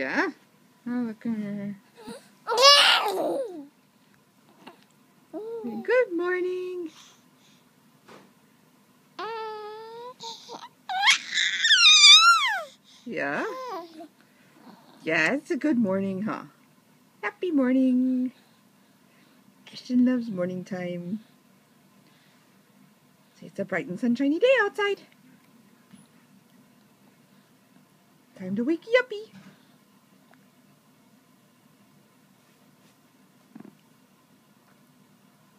Yeah? Oh, look at her. Good morning. Yeah? Yeah, it's a good morning, huh? Happy morning. Christian loves morning time. See, it's a bright and sunshiny day outside. Time to wake Yuppie.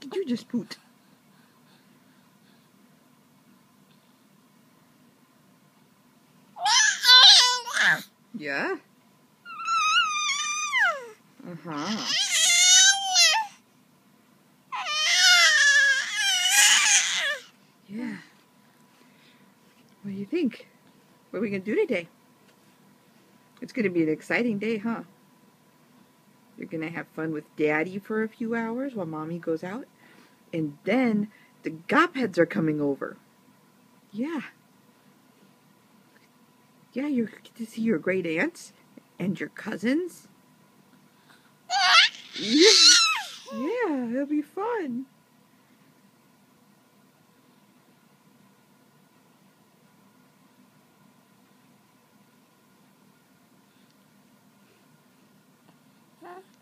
Did you just poot? Yeah? Uh-huh. Yeah. What do you think? What are we going to do today? It's going to be an exciting day, huh? You're going to have fun with Daddy for a few hours while Mommy goes out. And then the Gopheads are coming over. Yeah. Yeah, you get to see your great aunts and your cousins. Yeah, it'll be fun.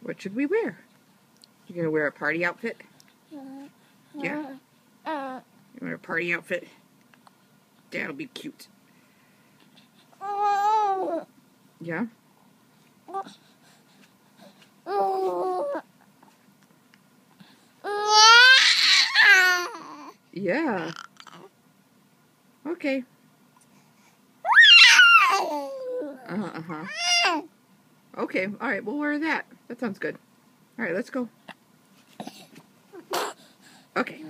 What should we wear? You gonna wear a party outfit? Yeah. You wear a party outfit? That'll be cute. Yeah? Yeah. Okay. Uh-huh. Okay, alright, we'll wear that. That sounds good. Alright, let's go. Okay.